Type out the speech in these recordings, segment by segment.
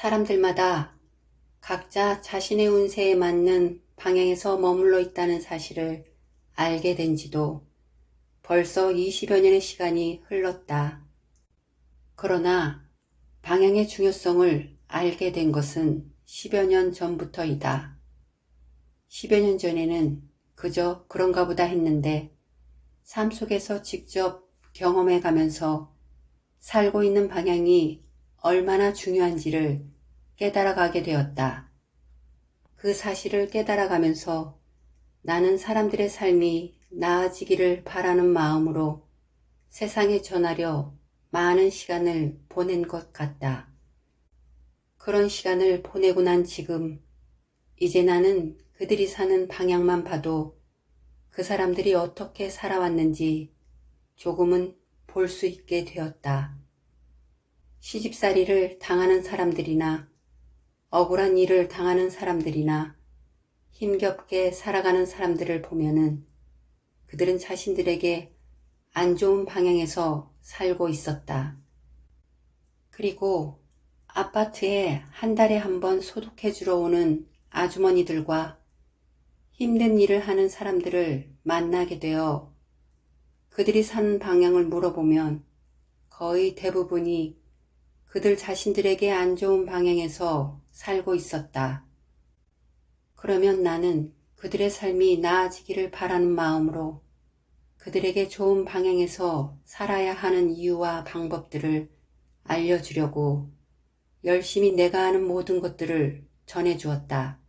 사람들마다 각자 자신의 운세에 맞는 방향에서 머물러 있다는 사실을 알게 된 지도 벌써 20여 년의 시간이 흘렀다. 그러나 방향의 중요성을 알게 된 것은 10여 년 전부터이다. 10여 년 전에는 그저 그런가 보다 했는데 삶 속에서 직접 경험해 가면서 살고 있는 방향이 얼마나 중요한지를 깨달아가게 되었다. 그 사실을 깨달아가면서 나는 사람들의 삶이 나아지기를 바라는 마음으로 세상에 전하려 많은 시간을 보낸 것 같다. 그런 시간을 보내고 난 지금 이제 나는 그들이 사는 방향만 봐도 그 사람들이 어떻게 살아왔는지 조금은 볼 수 있게 되었다. 시집살이를 당하는 사람들이나 억울한 일을 당하는 사람들이나 힘겹게 살아가는 사람들을 보면은 그들은 자신들에게 안 좋은 방향에서 살고 있었다. 그리고 아파트에 한 달에 한 번 소독해 주러 오는 아주머니들과 힘든 일을 하는 사람들을 만나게 되어 그들이 사는 방향을 물어보면 거의 대부분이 그들 자신들에게 안 좋은 방향에서 살고 있었다. 그러면 나는 그들의 삶이 나아지기를 바라는 마음으로 그들에게 좋은 방향에서 살아야 하는 이유와 방법들을 알려주려고 열심히 내가 아는 모든 것들을 전해주었다.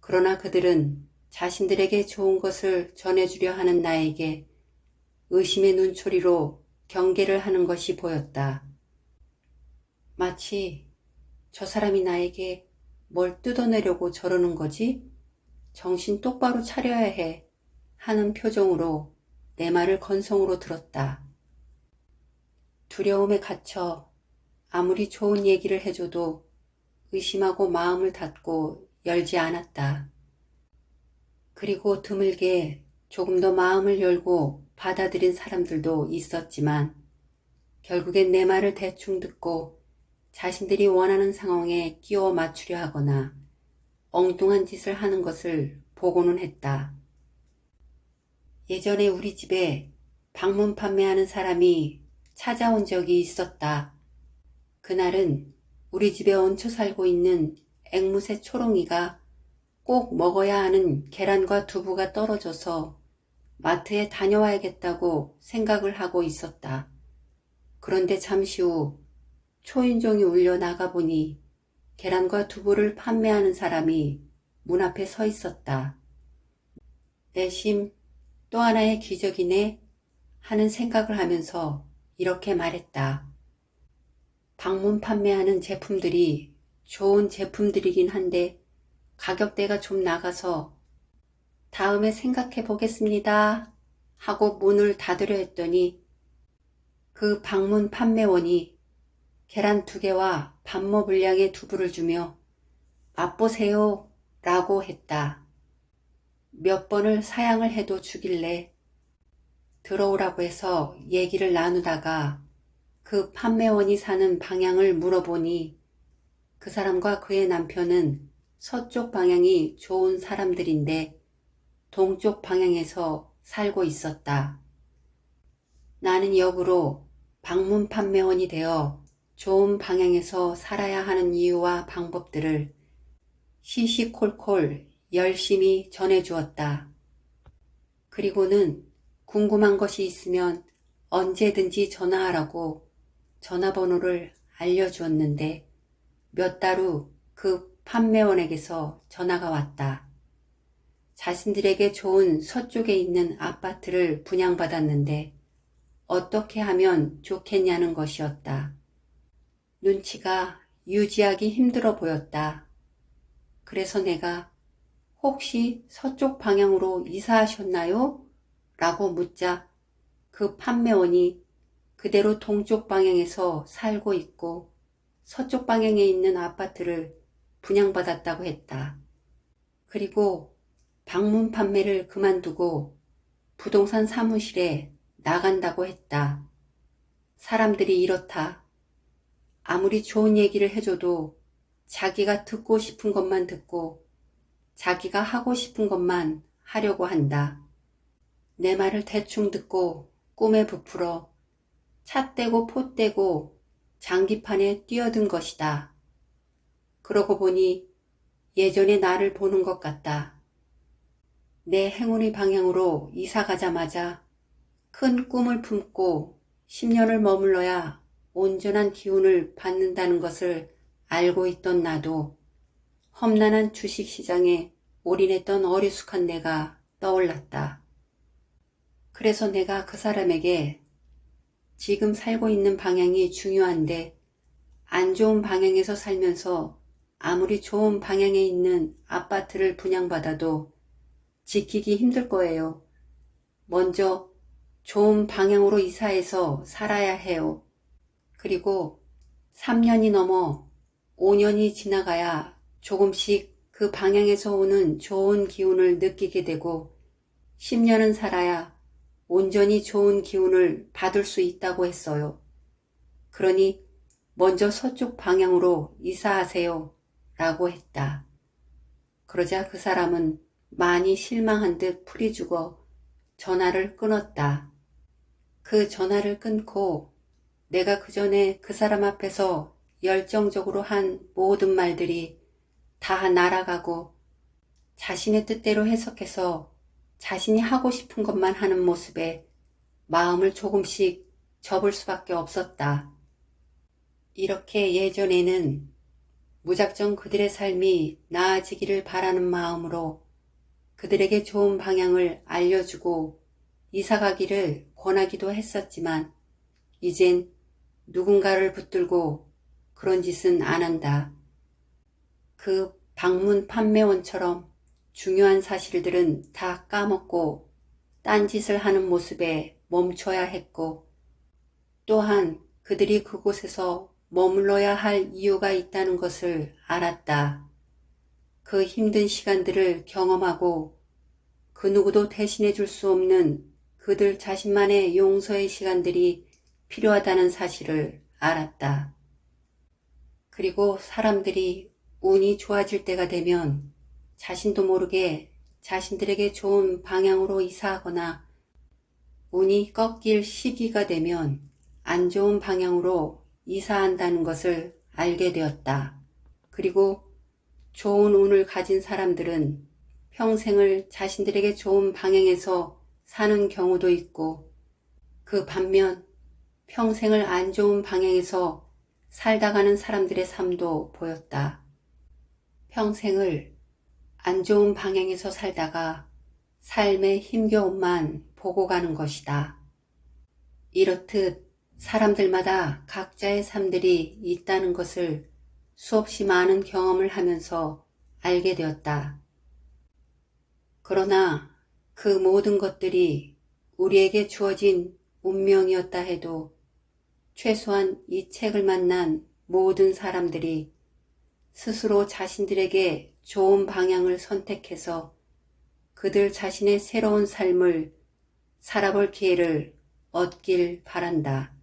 그러나 그들은 자신들에게 좋은 것을 전해주려 하는 나에게 의심의 눈초리로 경계를 하는 것이 보였다. 마치 저 사람이 나에게 뭘 뜯어내려고 저러는 거지? 정신 똑바로 차려야 해 하는 표정으로 내 말을 건성으로 들었다. 두려움에 갇혀 아무리 좋은 얘기를 해줘도 의심하고 마음을 닫고 열지 않았다. 그리고 드물게 조금 더 마음을 열고 받아들인 사람들도 있었지만 결국엔 내 말을 대충 듣고 자신들이 원하는 상황에 끼워 맞추려 하거나 엉뚱한 짓을 하는 것을 보고는 했다. 예전에 우리 집에 방문 판매하는 사람이 찾아온 적이 있었다. 그날은 우리 집에 얹혀 살고 있는 앵무새 초롱이가 꼭 먹어야 하는 계란과 두부가 떨어져서 마트에 다녀와야겠다고 생각을 하고 있었다. 그런데 잠시 후 초인종이 울려 나가보니 계란과 두부를 판매하는 사람이 문 앞에 서 있었다. 내심 또 하나의 기적이네 하는 생각을 하면서 이렇게 말했다. 방문 판매하는 제품들이 좋은 제품들이긴 한데 가격대가 좀 나가서 다음에 생각해 보겠습니다 하고 문을 닫으려 했더니 그 방문 판매원이 계란 2개와 반모 분량의 두부를 주며 맛보세요 라고 했다. 몇 번을 사양을 해도 주길래 들어오라고 해서 얘기를 나누다가 그 판매원이 사는 방향을 물어보니 그 사람과 그의 남편은 서쪽 방향이 좋은 사람들인데 동쪽 방향에서 살고 있었다. 나는 역으로 방문 판매원이 되어 좋은 방향에서 살아야 하는 이유와 방법들을 시시콜콜 열심히 전해주었다. 그리고는 궁금한 것이 있으면 언제든지 전화하라고 전화번호를 알려주었는데 몇 달 후 그 판매원에게서 전화가 왔다. 자신들에게 좋은 서쪽에 있는 아파트를 분양받았는데 어떻게 하면 좋겠냐는 것이었다. 눈치가 유지하기 힘들어 보였다. 그래서 내가 혹시 서쪽 방향으로 이사하셨나요? 라고 묻자 그 판매원이 그대로 동쪽 방향에서 살고 있고 서쪽 방향에 있는 아파트를 분양받았다고 했다. 그리고 방문 판매를 그만두고 부동산 사무실에 나간다고 했다. 사람들이 이렇다. 아무리 좋은 얘기를 해줘도 자기가 듣고 싶은 것만 듣고 자기가 하고 싶은 것만 하려고 한다. 내 말을 대충 듣고 꿈에 부풀어 찻대고 포대고 장기판에 뛰어든 것이다. 그러고 보니 예전에 나를 보는 것 같다. 내 행운의 방향으로 이사 가자마자 큰 꿈을 품고 10년을 머물러야 온전한 기운을 받는다는 것을 알고 있던 나도 험난한 주식시장에 올인했던 어리숙한 내가 떠올랐다. 그래서 내가 그 사람에게 지금 살고 있는 방향이 중요한데 안 좋은 방향에서 살면서 아무리 좋은 방향에 있는 아파트를 분양받아도 지키기 힘들 거예요. 먼저 좋은 방향으로 이사해서 살아야 해요. 그리고 3년이 넘어 5년이 지나가야 조금씩 그 방향에서 오는 좋은 기운을 느끼게 되고 10년은 살아야 온전히 좋은 기운을 받을 수 있다고 했어요. 그러니 먼저 서쪽 방향으로 이사하세요 라고 했다. 그러자 그 사람은 많이 실망한 듯 풀이 죽어 전화를 끊었다. 그 전화를 끊고 내가 그 전에 그 사람 앞에서 열정적으로 한 모든 말들이 다 날아가고 자신의 뜻대로 해석해서 자신이 하고 싶은 것만 하는 모습에 마음을 조금씩 접을 수밖에 없었다. 이렇게 예전에는 무작정 그들의 삶이 나아지기를 바라는 마음으로 그들에게 좋은 방향을 알려주고 이사가기를 권하기도 했었지만 이젠 누군가를 붙들고 그런 짓은 안 한다. 그 방문 판매원처럼 중요한 사실들은 다 까먹고 딴짓을 하는 모습에 멈춰야 했고 또한 그들이 그곳에서 머물러야 할 이유가 있다는 것을 알았다. 그 힘든 시간들을 경험하고 그 누구도 대신해 줄 수 없는 그들 자신만의 용서의 시간들이 필요하다는 사실을 알았다. 그리고 사람들이 운이 좋아질 때가 되면 자신도 모르게 자신들에게 좋은 방향으로 이사하거나 운이 꺾일 시기가 되면 안 좋은 방향으로 이사한다는 것을 알게 되었다. 그리고 좋은 운을 가진 사람들은 평생을 자신들에게 좋은 방향에서 사는 경우도 있고 그 반면 평생을 안 좋은 방향에서 살다 가는 사람들의 삶도 보였다. 평생을 안 좋은 방향에서 살다가 삶의 힘겨움만 보고 가는 것이다. 이렇듯 사람들마다 각자의 삶들이 있다는 것을 수없이 많은 경험을 하면서 알게 되었다. 그러나 그 모든 것들이 우리에게 주어진 운명이었다 해도 최소한 이 책을 만난 모든 사람들이 스스로 자신들에게 좋은 방향을 선택해서 그들 자신의 새로운 삶을 살아볼 기회를 얻길 바란다.